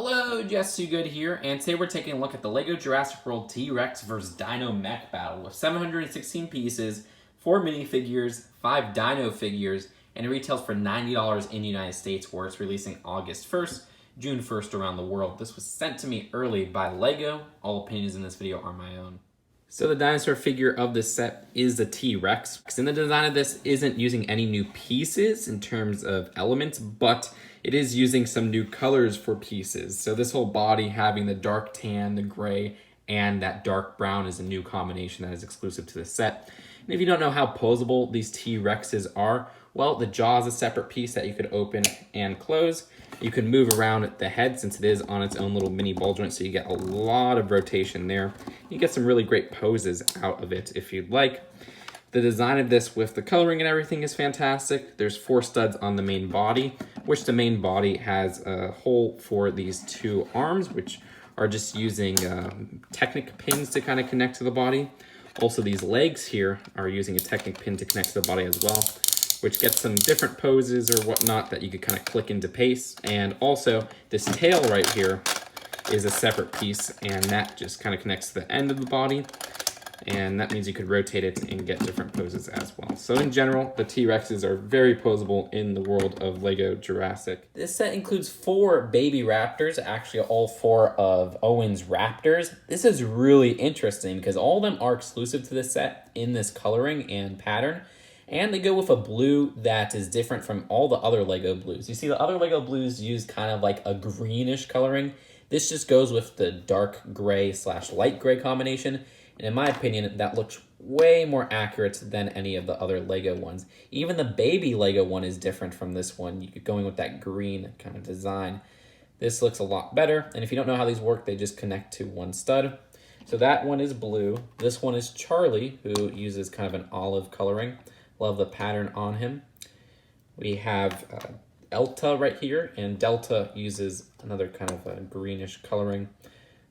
Hello, Jesse Good here, and today we're taking a look at the LEGO Jurassic World T-Rex vs. Dino-Mech battle with 716 pieces, 4 minifigures, 5 dino figures, and it retails for $90 in the United States, where it's releasing August 1st, June 1st around the world. This was sent to me early by LEGO. All opinions in this video are my own. So the dinosaur figure of this set is the T-Rex. Because in the design of this isn't using any new pieces in terms of elements, but it is using some new colors for pieces. So this whole body having the dark tan, the gray, and that dark brown is a new combination that is exclusive to the set. And if you don't know how posable these T-Rexes are, well, the jaw is a separate piece that you could open and close. You can move around the head since it is on its own little mini ball joint, so you get a lot of rotation there. You get some really great poses out of it if you'd like. The design of this with the coloring and everything is fantastic. There's 4 studs on the main body, which the main body has a hole for these 2 arms, which are just using Technic pins to kind of connect to the body. Also, these legs here are using a Technic pin to connect to the body as well, which gets some different poses or whatnot that you could kind of click into pace. And also, this tail right here is a separate piece, and that just kind of connects to the end of the body. And that means you could rotate it and get different poses as well. So in general, the T-Rexes are very posable in the world of LEGO Jurassic. This set includes 4 baby raptors, actually all 4 of Owen's raptors. This is really interesting because all of them are exclusive to this set in this coloring and pattern. And they go with a blue that is different from all the other LEGO blues. You see, the other LEGO blues use kind of like a greenish coloring. This just goes with the dark gray / light gray combination. And in my opinion, that looks way more accurate than any of the other LEGO ones. Even the baby LEGO one is different from this one. You're going with that green kind of design. This looks a lot better. And if you don't know how these work, they just connect to 1 stud. So that one is blue. This one is Charlie, who uses kind of an olive coloring. Love the pattern on him. We have Elta right here, and Delta uses another kind of a greenish coloring.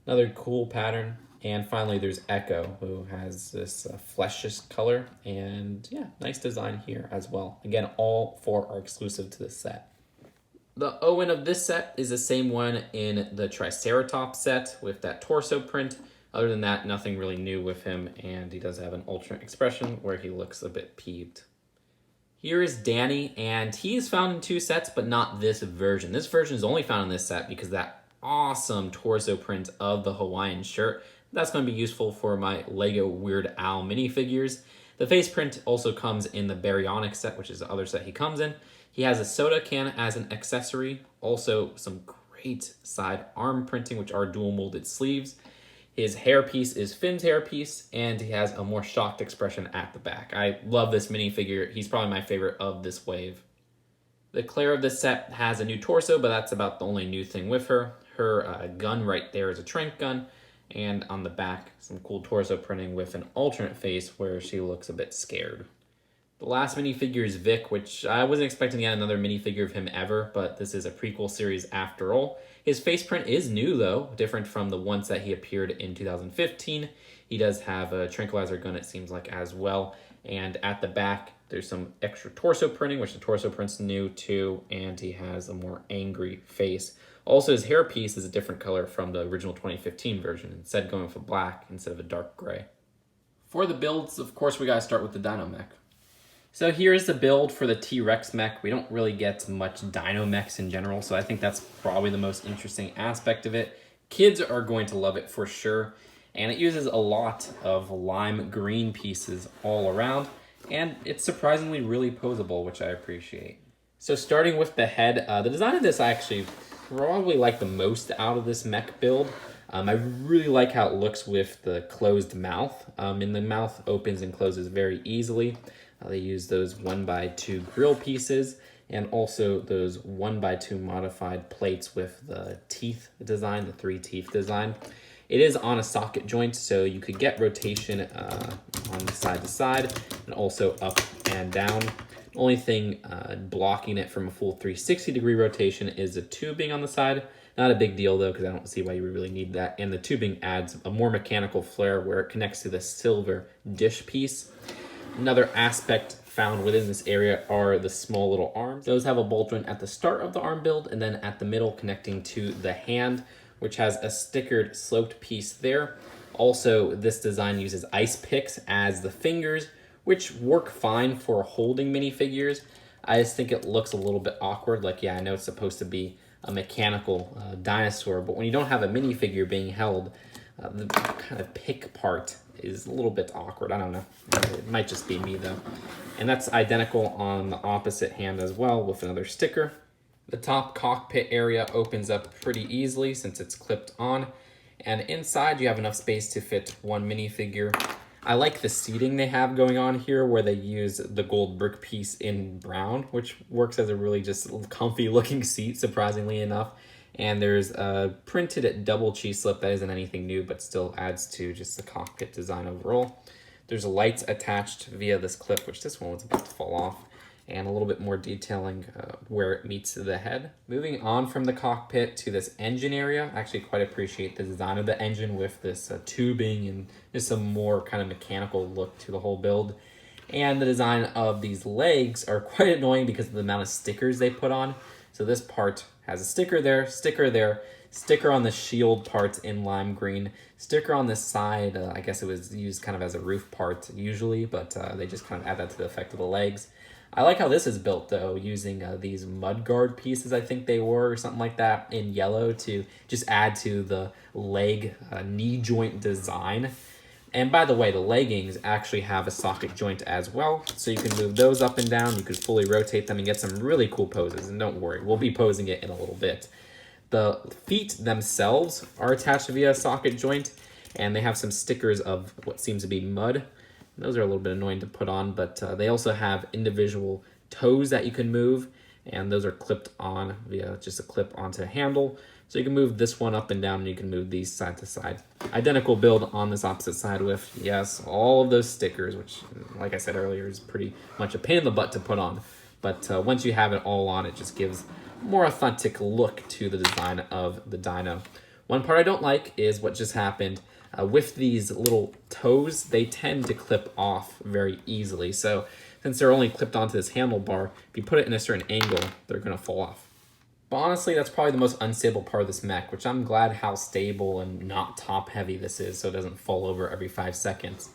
Another cool pattern. And finally, there's Echo, who has this fleshish color. And yeah, nice design here as well. Again, all 4 are exclusive to this set. The Owen of this set is the same one in the Triceratops set with that torso print. Other than that, nothing really new with him. And he does have an alternate expression where he looks a bit peeved. Here is Danny, and he is found in 2 sets, but not this version. This version is only found in this set because that awesome torso print of the Hawaiian shirt. That's going to be useful for my LEGO Weird Al minifigures. The face print also comes in the Baryonyx set, which is the other set he comes in. He has a soda can as an accessory. Also, some great side arm printing, which are dual molded sleeves. His hairpiece is Finn's hairpiece, and he has a more shocked expression at the back. I love this minifigure. He's probably my favorite of this wave. The Claire of this set has a new torso, but that's about the only new thing with her. Her gun right there is a tranq gun. And on the back, some cool torso printing with an alternate face where she looks a bit scared. The last minifigure is Vic, which I wasn't expecting to get another minifigure of him ever, but this is a prequel series after all. His face print is new though, different from the ones that he appeared in 2015. He does have a tranquilizer gun, it seems like, as well. And at the back, there's some extra torso printing, which the torso print's new too, and he has a more angry face. Also, his hairpiece is a different color from the original 2015 version, instead going with a black instead of a dark gray. For the builds, of course, we gotta start with the Dino-Mech. So here's the build for the T-Rex mech. We don't really get much Dino-Mechs in general, so I think that's probably the most interesting aspect of it. Kids are going to love it for sure, and it uses a lot of lime green pieces all around, and it's surprisingly really posable, which I appreciate. So starting with the head, the design of this I actually probably like the most out of this mech build. I really like how it looks with the closed mouth. And the mouth opens and closes very easily. They use those 1x2 grill pieces and also those 1x2 modified plates with the teeth design, the 3 teeth design. It is on a socket joint, so you could get rotation on the side to side and also up and down. The only thing blocking it from a full 360-degree rotation is the tubing on the side. Not a big deal, though, because I don't see why you would really need that. And the tubing adds a more mechanical flair where it connects to the silver dish piece. Another aspect found within this area are the small little arms. Those have a ball joint at the start of the arm build and then at the middle connecting to the hand, which has a stickered sloped piece there. Also, this design uses ice picks as the fingers, which work fine for holding minifigures. I just think it looks a little bit awkward. Like, yeah, I know it's supposed to be a mechanical dinosaur, but when you don't have a minifigure being held, the kind of pick part is a little bit awkward. I don't know. It might just be me, though. And that's identical on the opposite hand as well with another sticker. The top cockpit area opens up pretty easily since it's clipped on. And inside, you have enough space to fit one minifigure. I like the seating they have going on here where they use the gold brick piece in brown, which works as a really just comfy looking seat, surprisingly enough. And there's a printed double cheese slip that isn't anything new, but still adds to just the cockpit design overall. There's lights attached via this clip, which this one was about to fall off, and a little bit more detailing where it meets the head. Moving on from the cockpit to this engine area, I actually quite appreciate the design of the engine with this tubing and just some more kind of mechanical look to the whole build. And the design of these legs are quite annoying because of the amount of stickers they put on. So this part has a sticker there, sticker on the shield parts in lime green, sticker on this side. I guess it was used kind of as a roof part usually, but they just kind of add that to the effect of the legs. I like how this is built though, using these mudguard pieces, I think they were, or something like that, in yellow to just add to the leg knee joint design. And by the way, the leggings actually have a socket joint as well, so you can move those up and down, you can fully rotate them and get some really cool poses, and don't worry, we'll be posing it in a little bit. The feet themselves are attached via a socket joint, and they have some stickers of what seems to be mud. Those are a little bit annoying to put on, but they also have individual toes that you can move, and those are clipped on via just a clip onto a handle. So you can move this one up and down, and you can move these side to side. Identical build on this opposite side with, yes, all of those stickers, which, like I said earlier, is pretty much a pain in the butt to put on. But once you have it all on, it just gives a more authentic look to the design of the dino. One part I don't like is what just happened. With these little toes, they tend to clip off very easily. So since they're only clipped onto this handlebar, if you put it in a certain angle, they're going to fall off. But honestly, that's probably the most unstable part of this mech, which I'm glad how stable and not top heavy this is so it doesn't fall over every 5 seconds.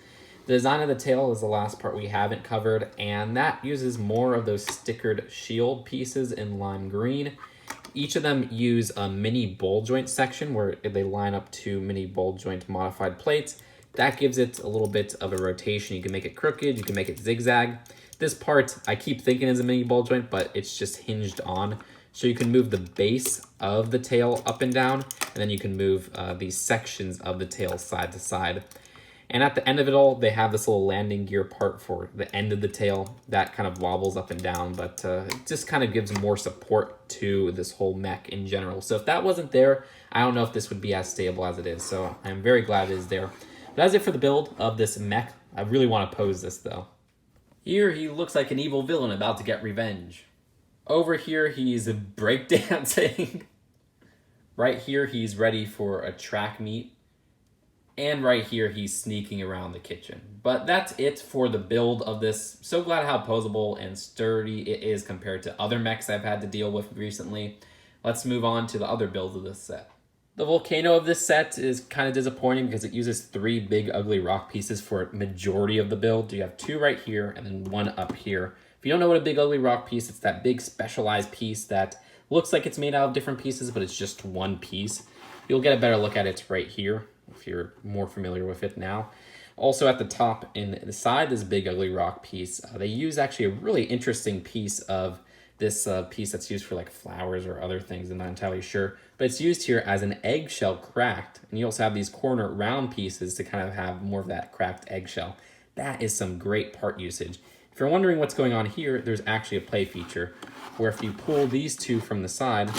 The design of the tail is the last part we haven't covered, and that uses more of those stickered shield pieces in lime green. Each of them use a mini ball joint section where they line up two mini ball joint modified plates. That gives it a little bit of a rotation. You can make it crooked, you can make it zigzag. This part I keep thinking is a mini ball joint, but it's just hinged on. So you can move the base of the tail up and down, and then you can move these sections of the tail side to side. And at the end of it all, they have this little landing gear part for the end of the tail that kind of wobbles up and down, but it just kind of gives more support to this whole mech in general. So if that wasn't there, I don't know if this would be as stable as it is. So I'm very glad it is there. But that's it for the build of this mech. I really want to pose this though. Here he looks like an evil villain about to get revenge. Over here he's breakdancing. Right here he's ready for a track meet. And right here, he's sneaking around the kitchen. But that's it for the build of this. So glad how posable and sturdy it is compared to other mechs I've had to deal with recently. Let's move on to the other builds of this set. The Volcano of this set is kind of disappointing because it uses 3 big ugly rock pieces for a majority of the build. You have 2 right here and then 1 up here. If you don't know what a big ugly rock piece, it's that big specialized piece that looks like it's made out of different pieces, but it's just one piece. You'll get a better look at it right here, if you're more familiar with it now. Also at the top and the side, this big ugly rock piece, they use actually a really interesting piece of this piece that's used for like flowers or other things, I'm not entirely sure. But it's used here as an eggshell cracked. And you also have these corner round pieces to kind of have more of that cracked eggshell. That is some great part usage. If you're wondering what's going on here, there's actually a play feature where if you pull these 2 from the side,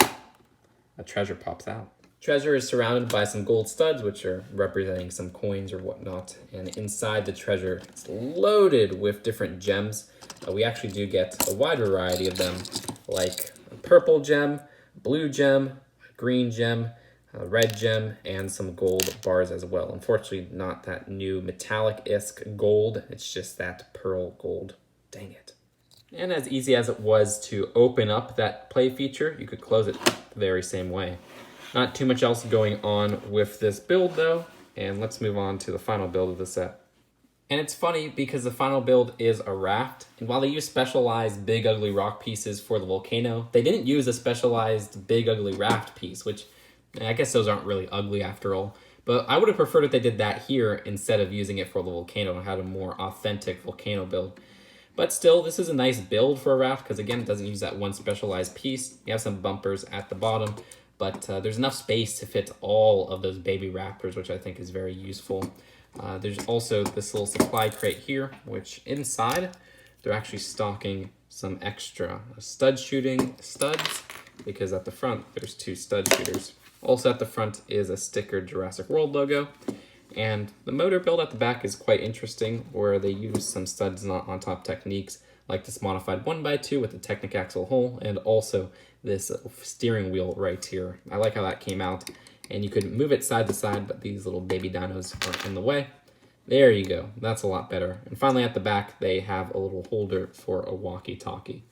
a treasure pops out. Treasure is surrounded by some gold studs, which are representing some coins or whatnot. And inside the treasure, it's loaded with different gems. We actually do get a wide variety of them, like a purple gem, a blue gem, a green gem, a red gem, and some gold bars as well. Unfortunately, not that new metallic-esque gold. It's just that pearl gold. Dang it. And as easy as it was to open up that play feature, you could close it the very same way. Not too much else going on with this build though, and let's move on to the final build of the set. And it's funny because the final build is a raft, and while they use specialized big ugly rock pieces for the Volcano, they didn't use a specialized big ugly raft piece, which I guess those aren't really ugly after all. But I would have preferred if they did that here instead of using it for the Volcano and had a more authentic Volcano build. But still, this is a nice build for a raft because, again, it doesn't use that one specialized piece. You have some bumpers at the bottom, but there's enough space to fit all of those baby raptors, which I think is very useful. There's also this little supply crate here, which inside, they're actually stocking some extra stud shooting studs, because at the front, there's 2 stud shooters. Also at the front is a stickered Jurassic World logo. And the motor build at the back is quite interesting, where they use some studs not on top techniques, like this modified 1x2 with the Technic axle hole, and also this steering wheel right here. I like how that came out, and you could move it side to side, but these little baby dinos aren't in the way. There you go, that's a lot better. And finally at the back, they have a little holder for a walkie-talkie.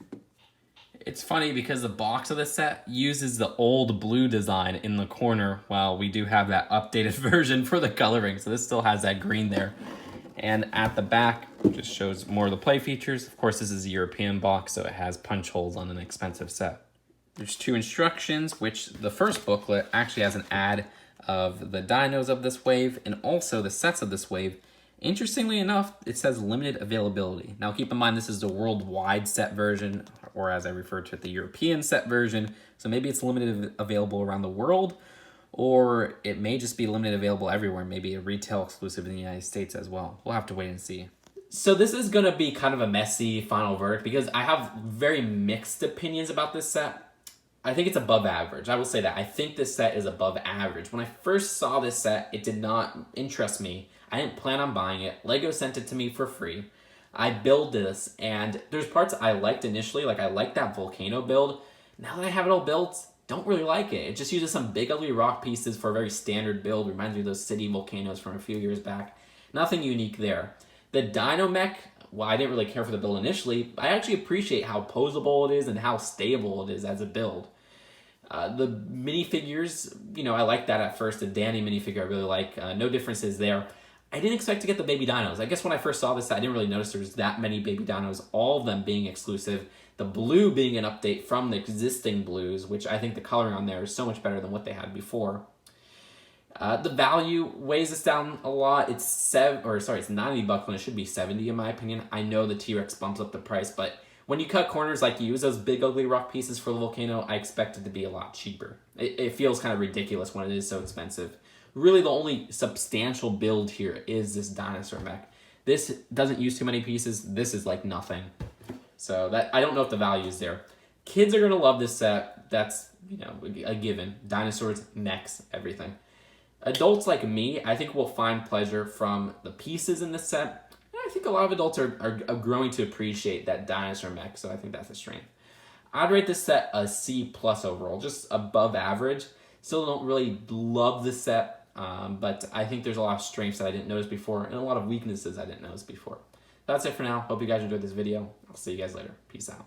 It's funny because the box of the set uses the old blue design in the corner, while we do have that updated version for the coloring. So this still has that green there. And at the back, just shows more of the play features. Of course, this is a European box, so it has punch holes on an expensive set. There's 2 instructions, which the first booklet actually has an ad of the dinos of this wave and also the sets of this wave. Interestingly enough, it says limited availability. Now keep in mind this is the worldwide set version, or as I refer to it, the European set version. So maybe it's limited available around the world, or it may just be limited available everywhere, maybe a retail exclusive in the United States as well. We'll have to wait and see. So this is gonna be kind of a messy final verdict because I have very mixed opinions about this set. I think it's above average. I will say that. I think this set is above average. When I first saw this set, it did not interest me. I didn't plan on buying it. Lego sent it to me for free. I build this, and there's parts I liked initially, like I liked that Volcano build. Now that I have it all built, don't really like it. It just uses some big ugly rock pieces for a very standard build. Reminds me of those city volcanoes from a few years back. Nothing unique there. The Dino-Mech, well, I didn't really care for the build initially. I actually appreciate how posable it is and how stable it is as a build. The minifigures, I like that at first. The Danny minifigure I really like. No differences there. I didn't expect to get the baby dinos. I guess when I first saw this, I didn't really notice there was that many baby dinos, all of them being exclusive. The blue being an update from the existing blues, which I think the coloring on there is so much better than what they had before. The value weighs us down a lot. It's it's 90 bucks when it should be 70 in my opinion. I know the T-Rex bumps up the price, but when you cut corners like you use those big ugly rock pieces for the Volcano, I expect it to be a lot cheaper. It feels kind of ridiculous when it is so expensive. Really, the only substantial build here is this dinosaur mech. This doesn't use too many pieces. This is like nothing. So that I don't know if the value is there. Kids are gonna love this set. That's a given. Dinosaurs, mechs, everything. Adults like me, I think will find pleasure from the pieces in this set. And I think a lot of adults are growing to appreciate that dinosaur mech. So I think that's a strength. I'd rate this set a C+ overall, just above average. Still don't really love this set. But I think there's a lot of strengths that I didn't notice before and a lot of weaknesses I didn't notice before. That's it for now. Hope you guys enjoyed this video. I'll see you guys later. Peace out.